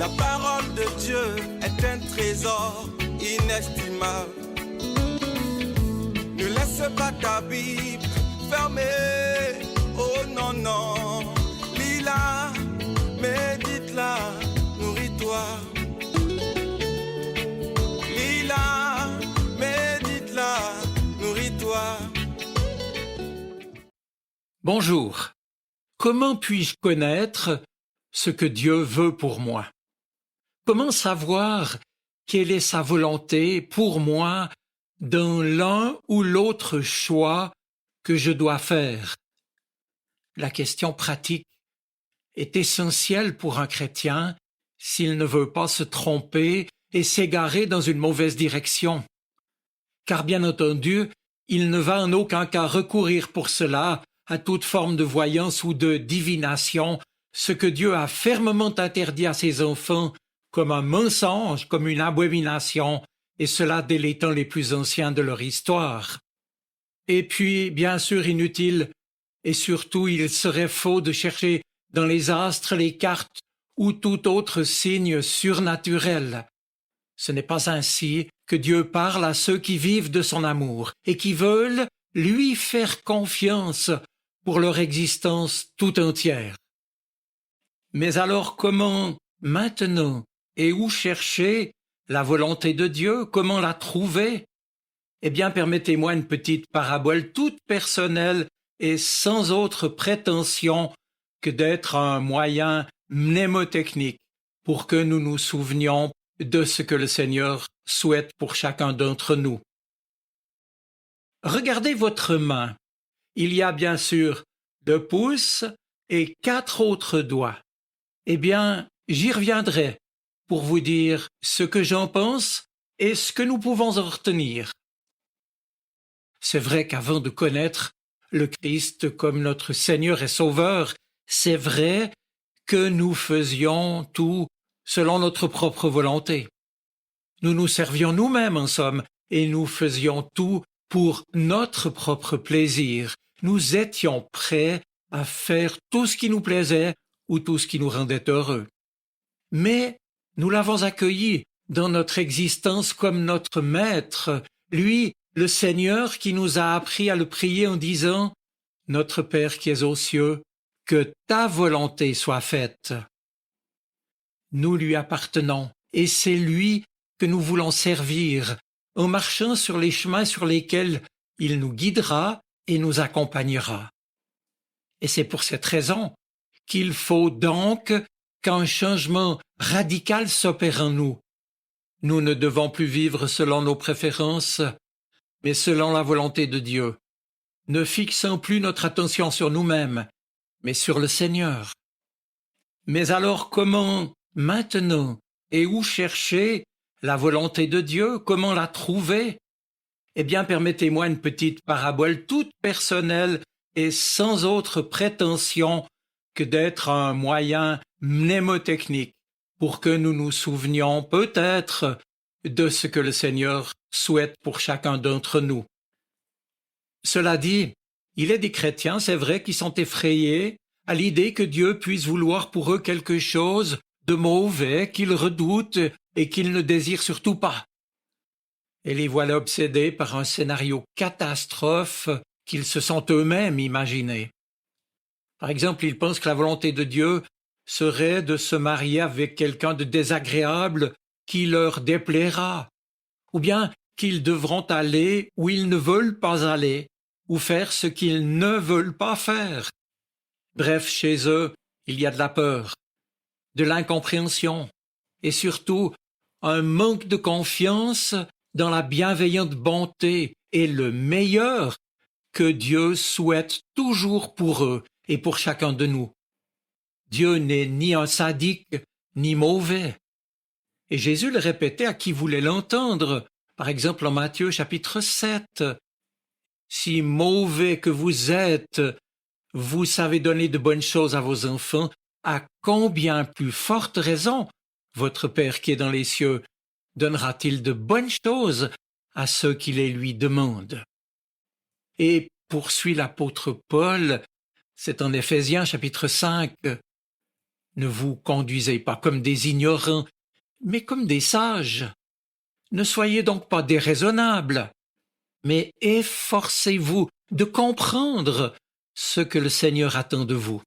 La parole de Dieu est un trésor inestimable. Ne laisse pas ta Bible fermée. Oh non, non. Lis-la, médite-la, nourris-toi. Lis-la, médite-la, nourris-toi. Bonjour. Comment puis-je connaître ce que Dieu veut pour moi? Comment savoir quelle est sa volonté pour moi dans l'un ou l'autre choix que je dois faire? La question pratique est essentielle pour un chrétien s'il ne veut pas se tromper et s'égarer dans une mauvaise direction. Car bien entendu, il ne va en aucun cas recourir pour cela à toute forme de voyance ou de divination, ce que Dieu a fermement interdit à ses enfants comme un mensonge, comme une abomination, et cela dès les temps les plus anciens de leur histoire. Et puis, bien sûr, inutile, et surtout il serait faux de chercher dans les astres, les cartes ou tout autre signe surnaturel. Ce n'est pas ainsi que Dieu parle à ceux qui vivent de son amour et qui veulent lui faire confiance pour leur existence tout entière. Mais alors comment, maintenant, et où chercher la volonté de Dieu? Comment la trouver? Eh bien, permettez-moi une petite parabole toute personnelle et sans autre prétention que d'être un moyen mnémotechnique pour que nous nous souvenions de ce que le Seigneur souhaite pour chacun d'entre nous. Regardez votre main. Il y a bien sûr 2 pouces et 4 autres doigts. Eh bien, j'y reviendrai pour vous dire ce que j'en pense et ce que nous pouvons en retenir. C'est vrai qu'avant de connaître le Christ comme notre Seigneur et Sauveur, c'est vrai que nous faisions tout selon notre propre volonté. Nous nous servions nous-mêmes en somme, et nous faisions tout pour notre propre plaisir. Nous étions prêts à faire tout ce qui nous plaisait ou tout ce qui nous rendait heureux. Mais nous l'avons accueilli dans notre existence comme notre Maître, lui, le Seigneur qui nous a appris à le prier en disant « Notre Père qui es aux cieux, que ta volonté soit faite. » Nous lui appartenons, et c'est lui que nous voulons servir, en marchant sur les chemins sur lesquels il nous guidera et nous accompagnera. Et c'est pour cette raison qu'il faut donc qu'un changement radical s'opère en nous. Nous ne devons plus vivre selon nos préférences, mais selon la volonté de Dieu, ne fixant plus notre attention sur nous-mêmes, mais sur le Seigneur. Mais alors comment, maintenant, et où chercher la volonté de Dieu? Comment la trouver? Eh bien, permettez-moi une petite parabole toute personnelle et sans autre prétention que d'être un moyen mnémotechnique pour que nous nous souvenions peut-être de ce que le Seigneur souhaite pour chacun d'entre nous. Cela dit, il est des chrétiens, c'est vrai, qui sont effrayés à l'idée que Dieu puisse vouloir pour eux quelque chose de mauvais qu'ils redoutent et qu'ils ne désirent surtout pas. Et les voilà obsédés par un scénario catastrophe qu'ils se sont eux-mêmes imaginés. Par exemple, ils pensent que la volonté de Dieu serait de se marier avec quelqu'un de désagréable qui leur déplaira, ou bien qu'ils devront aller où ils ne veulent pas aller, ou faire ce qu'ils ne veulent pas faire. Bref, chez eux, il y a de la peur, de l'incompréhension, et surtout un manque de confiance dans la bienveillante bonté et le meilleur que Dieu souhaite toujours pour eux et pour chacun de nous. Dieu n'est ni un sadique, ni mauvais. Et Jésus le répétait à qui voulait l'entendre, par exemple en Matthieu chapitre 7. Si mauvais que vous êtes, vous savez donner de bonnes choses à vos enfants, à combien plus forte raison votre Père qui est dans les cieux donnera-t-il de bonnes choses à ceux qui les lui demandent? Et poursuit l'apôtre Paul, c'est en Éphésiens chapitre 5, Ne vous conduisez pas comme des ignorants, mais comme des sages. Ne soyez donc pas déraisonnables, mais efforcez-vous de comprendre ce que le Seigneur attend de vous.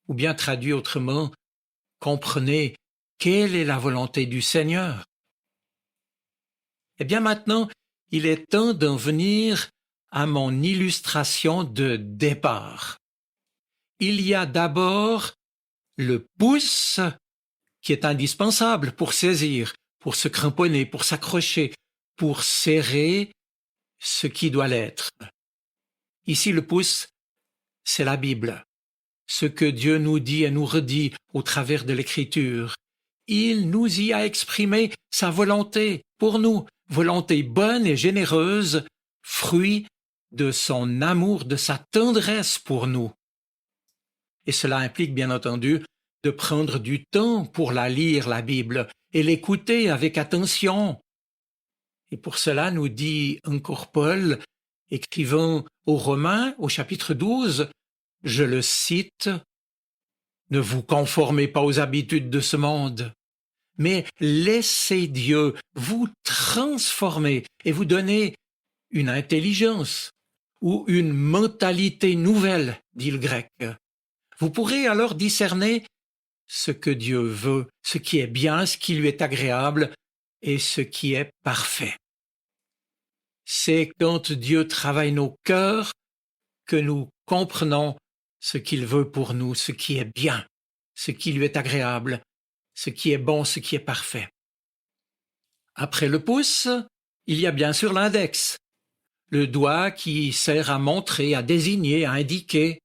Ou bien traduit autrement, comprenez quelle est la volonté du Seigneur. Eh bien maintenant, il est temps d'en venir à mon illustration de départ. Il y a d'abord le pouce qui est indispensable pour saisir, pour se cramponner, pour s'accrocher, pour serrer ce qui doit l'être. Ici, le pouce, c'est la Bible, ce que Dieu nous dit et nous redit au travers de l'Écriture. Il nous y a exprimé sa volonté pour nous, volonté bonne et généreuse, fruit de son amour, de sa tendresse pour nous. Et cela implique, bien entendu, de prendre du temps pour la lire, la Bible, et l'écouter avec attention. Et pour cela, nous dit encore Paul, écrivant aux Romains, au chapitre 12, je le cite, « Ne vous conformez pas aux habitudes de ce monde, mais laissez Dieu vous transformer et vous donner une intelligence ou une mentalité nouvelle, dit le grec. Vous pourrez alors discerner ce que Dieu veut, ce qui est bien, ce qui lui est agréable et ce qui est parfait. C'est quand Dieu travaille nos cœurs que nous comprenons ce qu'il veut pour nous, ce qui est bien, ce qui lui est agréable, ce qui est bon, ce qui est parfait. Après le pouce, il y a bien sûr l'index, le doigt qui sert à montrer, à désigner, à indiquer.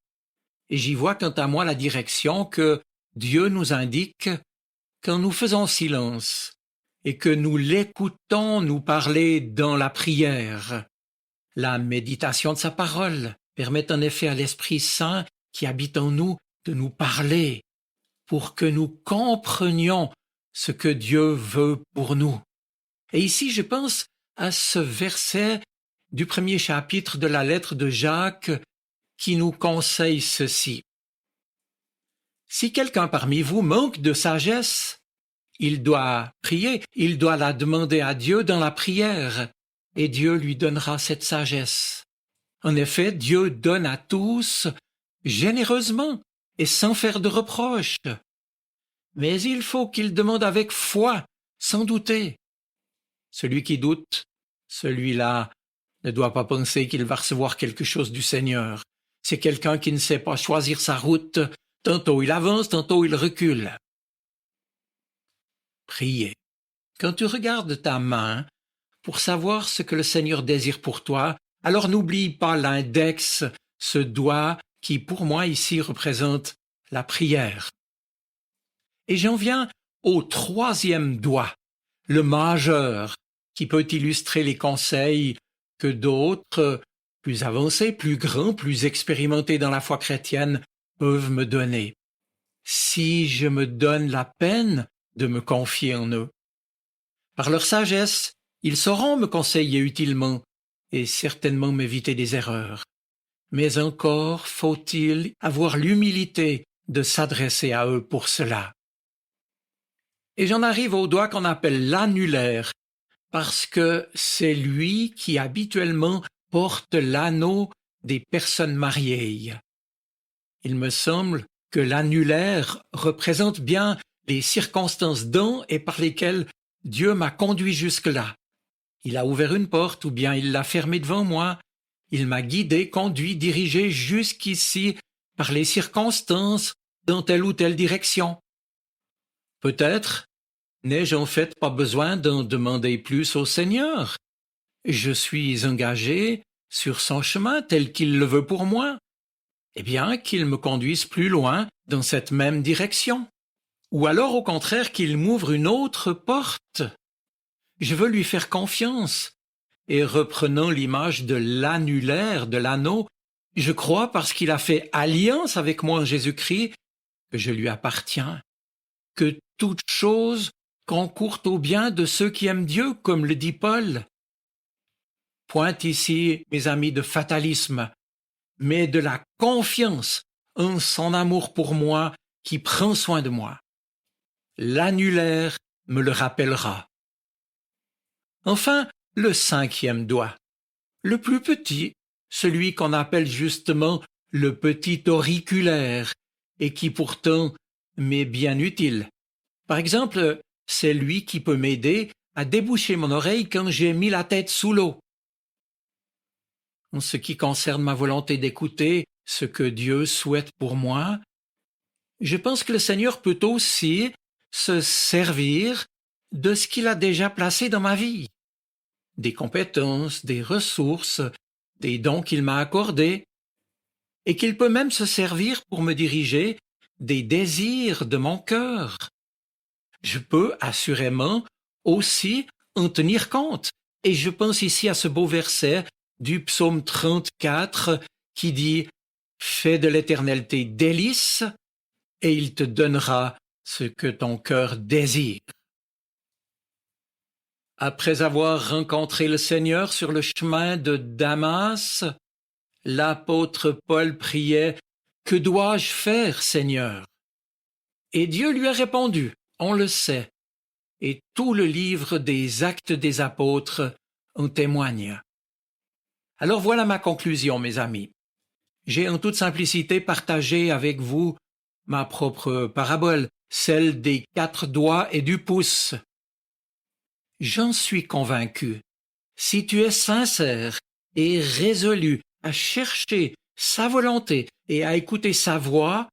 Et j'y vois quant à moi la direction que Dieu nous indique quand nous faisons silence et que nous l'écoutons nous parler dans la prière. La méditation de sa parole permet en effet à l'Esprit Saint qui habite en nous de nous parler pour que nous comprenions ce que Dieu veut pour nous. Et ici, je pense à ce verset du premier chapitre de la lettre de Jacques qui nous conseille ceci. Si quelqu'un parmi vous manque de sagesse, il doit prier, il doit la demander à Dieu dans la prière, et Dieu lui donnera cette sagesse. En effet, Dieu donne à tous généreusement et sans faire de reproches. Mais il faut qu'il demande avec foi, sans douter. Celui qui doute, celui-là ne doit pas penser qu'il va recevoir quelque chose du Seigneur. C'est quelqu'un qui ne sait pas choisir sa route. Tantôt il avance, tantôt il recule. Prier. Quand tu regardes ta main pour savoir ce que le Seigneur désire pour toi, alors n'oublie pas l'index, ce doigt qui pour moi ici représente la prière. Et j'en viens au troisième doigt, le majeur, qui peut illustrer les conseils que d'autres, plus avancés, plus grands, plus expérimentés dans la foi chrétienne, peuvent me donner, si je me donne la peine de me confier en eux. Par leur sagesse, ils sauront me conseiller utilement et certainement m'éviter des erreurs. Mais encore faut-il avoir l'humilité de s'adresser à eux pour cela. Et j'en arrive au doigt qu'on appelle l'annulaire, parce que c'est lui qui habituellement porte l'anneau des personnes mariées. Il me semble que l'annulaire représente bien les circonstances dans et par lesquelles Dieu m'a conduit jusque-là. Il a ouvert une porte ou bien il l'a fermée devant moi. Il m'a guidé, conduit, dirigé jusqu'ici par les circonstances dans telle ou telle direction. Peut-être n'ai-je en fait pas besoin d'en demander plus au Seigneur. Je suis engagé sur son chemin tel qu'il le veut pour moi. Eh bien, qu'il me conduise plus loin dans cette même direction. Ou alors, au contraire, qu'il m'ouvre une autre porte. Je veux lui faire confiance. Et reprenant l'image de l'annulaire, de l'anneau, je crois parce qu'il a fait alliance avec moi en Jésus-Christ que je lui appartiens, que toute chose concourt au bien de ceux qui aiment Dieu, comme le dit Paul. Point ici, mes amis, de fatalisme, mais de la confiance en son amour pour moi qui prend soin de moi. L'annulaire me le rappellera. Enfin, le 5e doigt, le plus petit, celui qu'on appelle justement le petit auriculaire et qui pourtant m'est bien utile. Par exemple, c'est lui qui peut m'aider à déboucher mon oreille quand j'ai mis la tête sous l'eau. En ce qui concerne ma volonté d'écouter ce que Dieu souhaite pour moi, je pense que le Seigneur peut aussi se servir de ce qu'il a déjà placé dans ma vie. Des compétences, des ressources, des dons qu'il m'a accordés, et qu'il peut même se servir pour me diriger des désirs de mon cœur. Je peux assurément aussi en tenir compte, et je pense ici à ce beau verset du psaume 34 qui dit « Fais de l'Éternel tes délices, et il te donnera ce que ton cœur désire. » Après avoir rencontré le Seigneur sur le chemin de Damas, l'apôtre Paul priait « Que dois-je faire, Seigneur ?» Et Dieu lui a répondu, on le sait, et tout le livre des Actes des Apôtres en témoigne. Alors voilà ma conclusion, mes amis. J'ai en toute simplicité partagé avec vous ma propre parabole, celle des 4 doigts et du pouce. J'en suis convaincu. Si tu es sincère et résolu à chercher sa volonté et à écouter sa voix,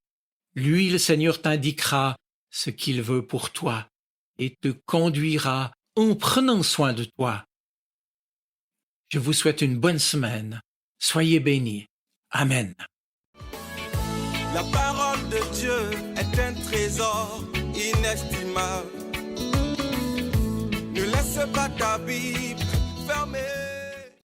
lui, le Seigneur, t'indiquera ce qu'il veut pour toi et te conduira en prenant soin de toi. Je vous souhaite une bonne semaine. Soyez bénis. Amen. La parole de Dieu est un trésor inestimable. Ne laisse pas ta Bible fermée.